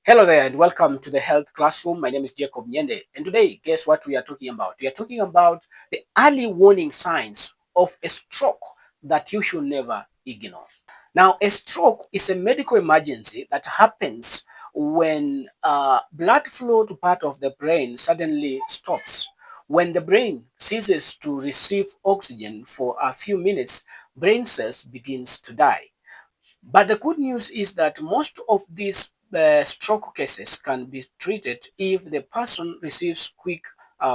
Hello there and welcome to the Health Classroom. My name is Jacob Nyende, and today, guess what we are talking about? We are talking about the early warning signs of a stroke that you should never ignore. Now, a stroke is a medical emergency that happens when blood flow to part of the brain suddenly stops. When the brain ceases to receive oxygen for a few minutes, brain cells begins to die. But the good news is that most of these stroke cases can be treated if the person receives quick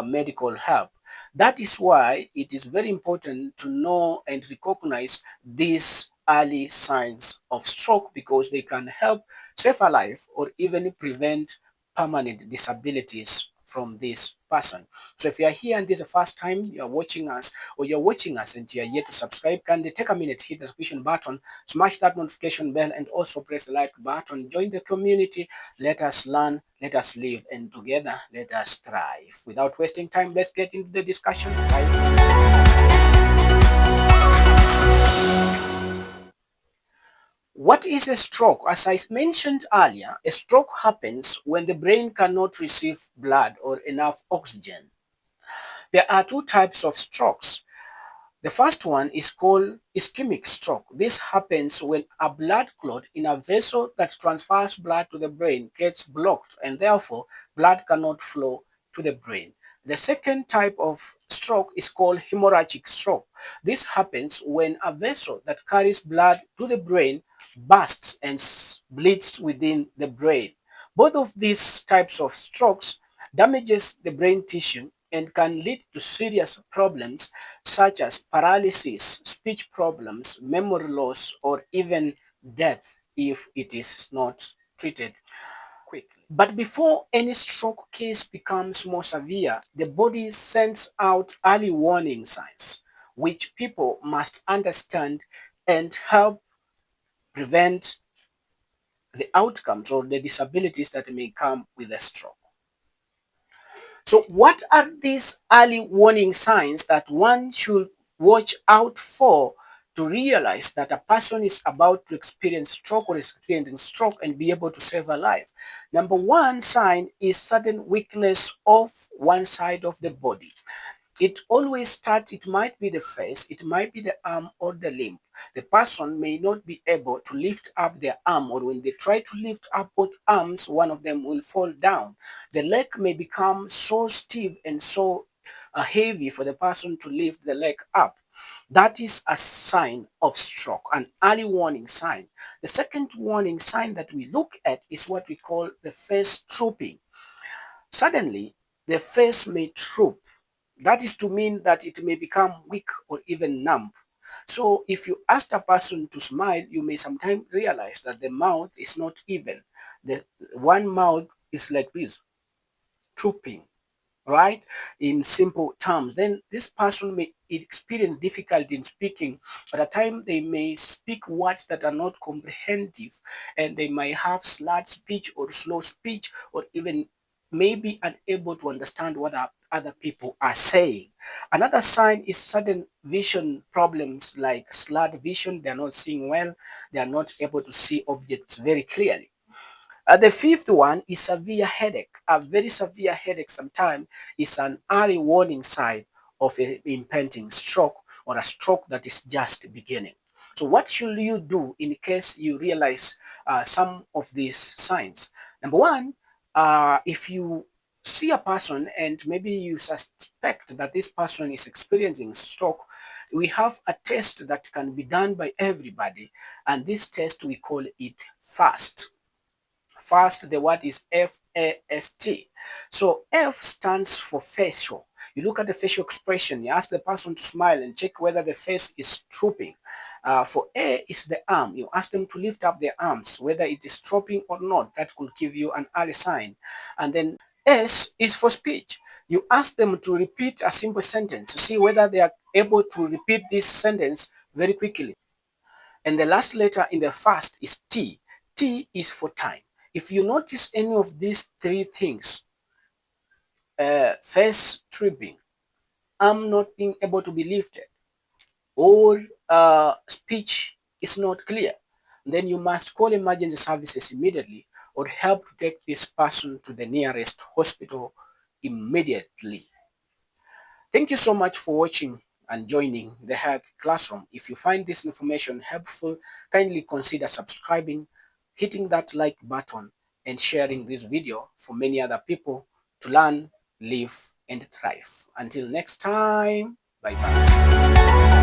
medical help. That is why it is very important to know and recognize these early signs of stroke because they can help save a life or even prevent permanent disabilities from this person. So if you are here and this is the first time you are watching us or you're watching us and you are yet to subscribe, kindly take a minute, hit the subscription button, smash that notification bell, and also press the like button. Join the community. Let us learn, let us live, and together let us thrive. Without wasting time, let's get into the discussion. What is a stroke? As I mentioned earlier, a stroke happens when the brain cannot receive blood or enough oxygen. There are two types of strokes. The first one is called ischemic stroke. This happens when a blood clot in a vessel that transfers blood to the brain gets blocked and therefore blood cannot flow to the brain. The second type of stroke is called hemorrhagic stroke. This happens when a vessel that carries blood to the brain bursts and bleeds within the brain. Both of these types of strokes damages the brain tissue and can lead to serious problems such as paralysis, speech problems, memory loss, or even death if it is not treated quickly. But before any stroke case becomes more severe, the body sends out early warning signs, which people must understand and help prevent the outcomes or the disabilities that may come with a stroke. So what are these early warning signs that one should watch out for to realize that a person is about to experience stroke or is experiencing stroke and be able to save a life? Number one sign is sudden weakness of one side of the body. It always starts, it might be the face, it might be the arm or the limb. The person may not be able to lift up their arm, or when they try to lift up both arms, one of them will fall down. The leg may become so stiff and so heavy for the person to lift the leg up. That is a sign of stroke, an early warning sign. The second warning sign that we look at is what we call the face drooping. Suddenly, the face may droop. That is to mean that it may become weak or even numb. So if you ask a person to smile, you may sometimes realize that the mouth is not even. The one mouth is like this, drooping, right? In simple terms, then this person may experience difficulty in speaking. But at times they may speak words that are not comprehensive, and they might have slurred speech or slow speech, or even maybe unable to understand what other people are saying. Another sign is sudden vision problems like slurred vision. They are not seeing well. They are not able to see objects very clearly. The fifth one is severe headache. A very severe headache sometimes is an early warning sign of an impending stroke or a stroke that is just beginning. So what should you do in case you realize some of these signs? Number one, if you see a person and maybe you suspect that this person is experiencing stroke, we have a test that can be done by everybody, and this test we call it FAST. First, the word is FAST. So F stands for facial. You look at the facial expression, you ask the person to smile and check whether the face is drooping. For A is the arm. You ask them to lift up their arms, whether it is drooping or not. That could give you an early sign. And then S is for speech. You ask them to repeat a simple sentence to see whether they are able to repeat this sentence very quickly. And the last letter in the first is T. T is for time. If you notice any of these three things, face tripping, arm not being able to be lifted, or speech is not clear, then you must call emergency services immediately or help to take this person to the nearest hospital immediately. Thank you so much for watching and joining the Health Classroom. If you find this information helpful, kindly consider subscribing, hitting that like button, and sharing this video for many other people to learn, live, and thrive. Until next time, bye bye.